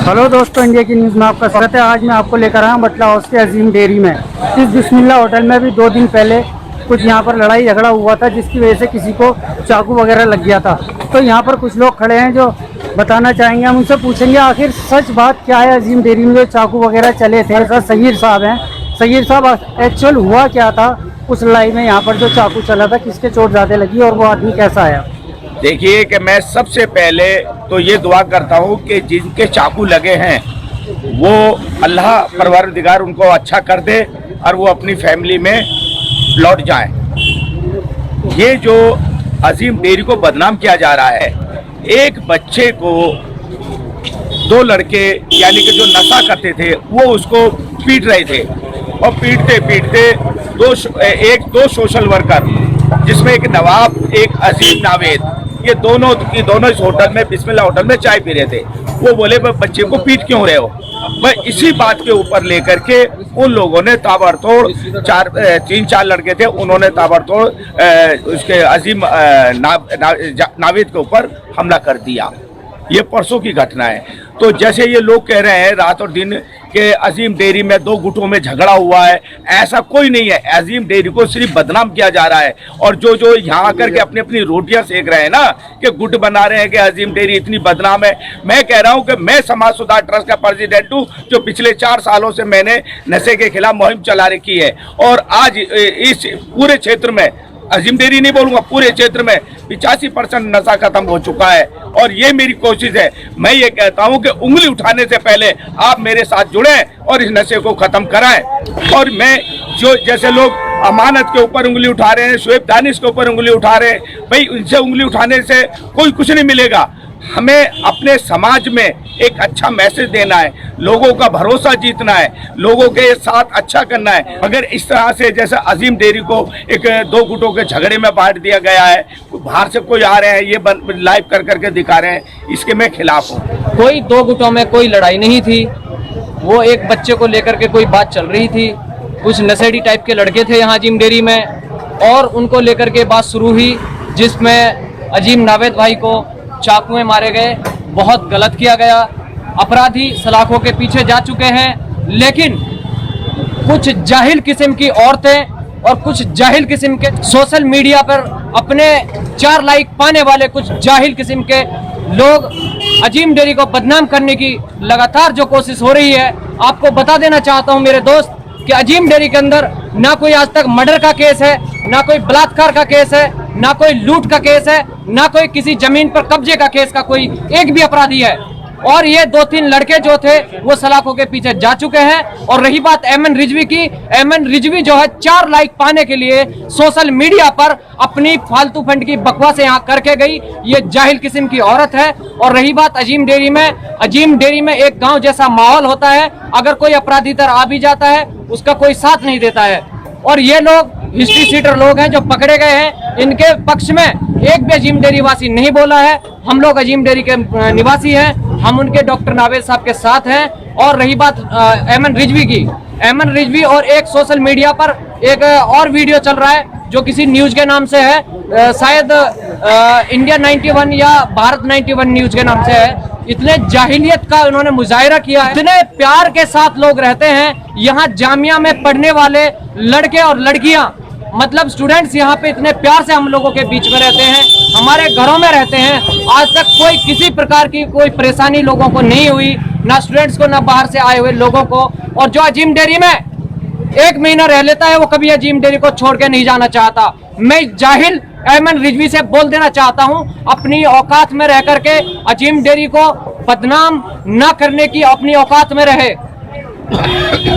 Hello दोस्तों, India की news में आपका स्वागत है। आज मैं आपको लेकर आया हूँ बटला हाउस के अजीम डेयरी में। इस बिस्मिल्लाह होटल में भी 2 दिन पहले कुछ यहाँ पर लड़ाई झगड़ा हुआ था, जिसकी वजह से किसी को चाकू वगैरह लग गया था। तो यहाँ पर कुछ लोग खड़े हैं जो बताना चाहेंगे, हम उनसे पूछेंगे आखिर सच बात क्या है। अजीम डेयरी में जो चाकू वगैरह चले थे, सर सहीर साहब हैं। सहीर साहब, एक्चुअल हुआ क्या था उस लड़ाई में? यहाँ पर जो चाकू चला था, किसके चोट ज़्यादा लगी और वो आदमी कैसा है? देखिए कि मैं सबसे पहले तो ये दुआ करता हूँ कि जिनके चाकू लगे हैं वो अल्लाह परवरदिगार उनको अच्छा कर दे और वो अपनी फैमिली में लौट जाएं। ये जो अजीम डेयरी को बदनाम किया जा रहा है, एक बच्चे को 2 लड़के यानी कि जो नशा करते थे वो उसको पीट रहे थे और पीटते पीटते दो सोशल वर्कर, जिसमें एक नवाब एक अजीम नावेद, ये दोनों इस होटल में बिस्मिल्लाह होटल में चाय पी रहे थे। वो बोले बच्चे को पीट क्यों रहे हो? मैं इसी बात के ऊपर लेकर के उन लोगों ने ताबड़तोड़ 3-4 लड़के थे, उन्होंने ताबड़तोड़ उसके अजीम नावेद के ऊपर हमला कर दिया। ये परसों की घटना है। तो जैसे ये लोग कह रहे हैं रात और दिन कि अजीम डेयरी में 2 गुटों में झगड़ा हुआ है, ऐसा कोई नहीं है। अजीम डेयरी को सिर्फ बदनाम किया जा रहा है और जो यहाँ आकर के अपनी अपनी रोटियां सेक रहे हैं ना, कि गुट बना रहे हैं कि अजीम डेयरी इतनी बदनाम है। मैं कह रहा हूँ कि मैं समाज सुधार ट्रस्ट का प्रेसिडेंट हूँ, जो पिछले 4 सालों से मैंने नशे के खिलाफ मुहिम चला रखी है और आज इस पूरे क्षेत्र में, अजीम डेयरी नहीं बोलूंगा, पूरे क्षेत्र में 85% नशा खत्म हो चुका है। और ये मेरी कोशिश है। मैं ये कहता हूं कि उंगली उठाने से पहले आप मेरे साथ जुड़ें और इस नशे को खत्म कराएं। और मैं जो जैसे लोग अमानत के ऊपर उंगली उठा रहे हैं, शुएब दानिश के ऊपर उंगली उठा रहे हैं, भाई उनसे उंगली उठाने से कोई कुछ नहीं मिलेगा। हमें अपने समाज में एक अच्छा मैसेज देना है, लोगों का भरोसा जीतना है, लोगों के साथ अच्छा करना है। अगर इस तरह से जैसे अजीम डेयरी को एक 2 गुटों के झगड़े में बांट दिया गया है, बाहर से कोई आ रहे हैं ये लाइव कर करके दिखा रहे हैं, इसके मैं खिलाफ हूँ। कोई 2 गुटों में कोई लड़ाई नहीं थी, वो एक बच्चे को लेकर के कोई बात चल रही थी। कुछ नशेड़ी टाइप के लड़के थे यहाँ अजीम डेयरी में और उनको लेकर के बात शुरू हुई, जिसमें अजीम नावेद भाई को चाकुएं मारे गए। बहुत गलत किया गया। अपराधी सलाखों के पीछे जा चुके हैं, लेकिन कुछ जाहिल किस्म की औरतें और कुछ जाहिल किस्म के सोशल मीडिया पर अपने 4 लाइक पाने वाले कुछ जाहिल किस्म के लोग अजीम डेयरी को बदनाम करने की लगातार जो कोशिश हो रही है। आपको बता देना चाहता हूं मेरे दोस्त कि अजीम डेयरी के अंदर ना कोई आज तक मर्डर का केस है, ना कोई बलात्कार का केस है, ना कोई लूट का केस है, ना कोई किसी जमीन पर कब्जे का केस का कोई एक भी अपराधी है। और ये 2-3 लड़के जो थे वो सलाखों के पीछे जा चुके हैं। और रही बात एमन रिजवी की, एमन रिजवी जो है 4 लाइक पाने के लिए सोशल मीडिया पर अपनी फालतू फंड की बकवास यहाँ करके गई। ये जाहिल किस्म की औरत है। और रही बात अजीम डेयरी में, अजीम डेयरी में एक गांव जैसा माहौल होता है। अगर कोई अपराधी इधर आ भी जाता है उसका कोई साथ नहीं देता है। और ये लोग हिस्ट्री सीटर लोग हैं जो पकड़े गए हैं, इनके पक्ष में एक भी अजीम डेयरी वासी नहीं बोला है। हम लोग अजीम डेयरी के निवासी हैं, हम उनके डॉक्टर नावेद साहब के साथ हैं। और रही बात एमन रिजवी की, एमन रिजवी और एक सोशल मीडिया पर एक और वीडियो चल रहा है जो किसी न्यूज के नाम से है, शायद इंडिया 91 या भारत 91 न्यूज के नाम से है। इतने जाहिलियत का उन्होंने मुजाहिरा किया है। इतने प्यार के साथ लोग रहते हैं यहाँ जामिया में पढ़ने वाले लड़के और लड़कियां, मतलब स्टूडेंट्स यहाँ पे इतने प्यार से हम लोगों के बीच में रहते हैं, हमारे घरों में रहते हैं। आज तक कोई किसी प्रकार की कोई परेशानी लोगों को नहीं हुई, ना स्टूडेंट्स को ना बाहर से आए हुए लोगों को। और जो अजीम डेयरी में 1 महीना रह लेता है वो कभी अजीम डेयरी को छोड़ के नहीं जाना चाहता। मैं जाहिल एमन रिजवी से बोल देना चाहता हूं, अपनी औकात में रह करके अजीम डेयरी को बदनाम न करने की अपनी औकात में रहे।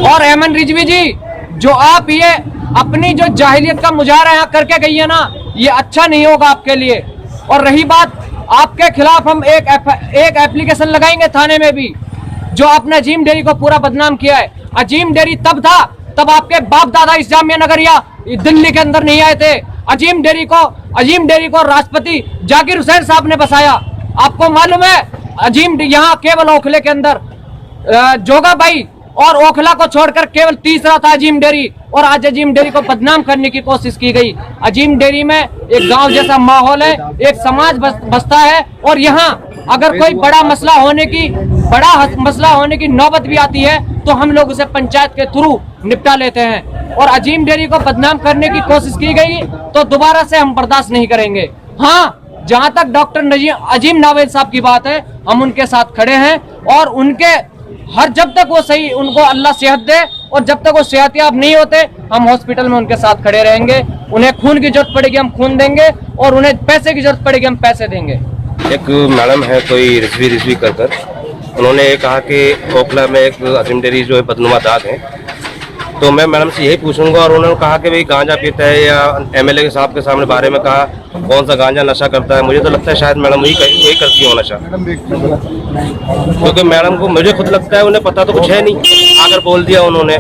और एमन रिजवी जी, जो आप ये अपनी जो जाहिलियत का मुजाहरा यहाँ करके गई है ना, ये अच्छा नहीं होगा आपके लिए। और रही बात, आपके खिलाफ हम एक एप्लीकेशन लगाएंगे थाने में भी, जो आपने अजीम डेयरी को पूरा बदनाम किया है। अजीम डेयरी तब था तब आपके बाप दादा इस जामिया नगर या दिल्ली के अंदर नहीं आए थे। अजीम डेयरी को राष्ट्रपति जाकिर हुसैन साहब ने बसाया। आपको मालूम है, अजीम यहाँ केवल ओखले के अंदर जोगा भाई और ओखला को छोड़कर केवल तीसरा था अजीम डेयरी। और आज अजीम डेयरी को बदनाम करने की कोशिश की गई। अजीम डेयरी में एक गांव जैसा माहौल है, एक समाज बसता है। और यहाँ अगर कोई बड़ा मसला होने की बड़ा मसला होने की नौबत भी आती है तो हम लोग उसे पंचायत के थ्रू निपटा लेते हैं। और अजीम डेयरी को बदनाम करने की कोशिश की गई तो दोबारा से हम बर्दाश्त नहीं करेंगे। हाँ, जहां तक डॉक्टर अजीम नावेद साहब की बात है, हम उनके साथ खड़े हैं और उनके जब तक वो सही, उनको अल्लाह सेहत दे और जब तक वो सेहतयाब नहीं होते, हम हॉस्पिटल में उनके साथ खड़े रहेंगे। उन्हें खून की जरूरत पड़ेगी हम खून देंगे और उन्हें पैसे की जरूरत पड़ेगी हम पैसे देंगे। एक मैडम है कोई रिजवी कर उन्होंने कहा कि ओखला में एक अजीम डेयरी जो है बदनुमा दाग है, तो मैं मैडम से यही पूछूंगा। और उन्होंने कहा कि भाई गांजा पीता है या एमएलए के साहब के सामने बारे में कहा कौन सा गांजा नशा करता है। मुझे तो लगता है शायद मैडम वही करती हो नशा, क्योंकि मैडम को मुझे खुद लगता है उन्हें पता तो कुछ है नहीं। अगर बोल दिया उन्होंने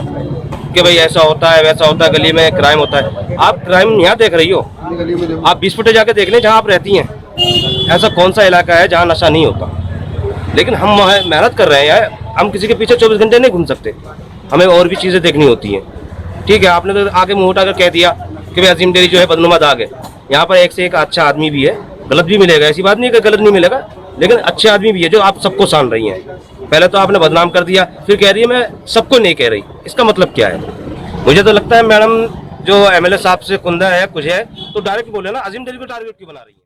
कि भाई ऐसा होता है वैसा होता है, गली में क्राइम होता है। आप क्राइम यहाँ देख रही हो, आप 20 फुटे जाके देख लें जहाँ आप रहती हैं। ऐसा कौन सा इलाका है जहाँ नशा नहीं होता? लेकिन हम मेहनत कर रहे हैं यार, हम किसी के पीछे 24 घंटे नहीं घूम सकते, हमें और भी चीज़ें देखनी होती हैं। ठीक है, आपने तो आगे मुँह उठाकर कह दिया कि भाई अजीम डेयरी जो है बदनुमा दाग है। यहाँ पर एक से एक अच्छा आदमी भी है, गलत भी मिलेगा, ऐसी बात नहीं कि गलत नहीं मिलेगा, लेकिन अच्छे आदमी भी है जो आप सबको सान रही हैं। पहले तो आपने बदनाम कर दिया, फिर कह रही है मैं सबको नहीं कह रही। इसका मतलब क्या है? मुझे तो लगता है मैडम जो एमएलए साहब से कुंदा है कुछ है तो डायरेक्ट बोले ना, अजीम डेयरी को टारगेट क्यों बना रही है?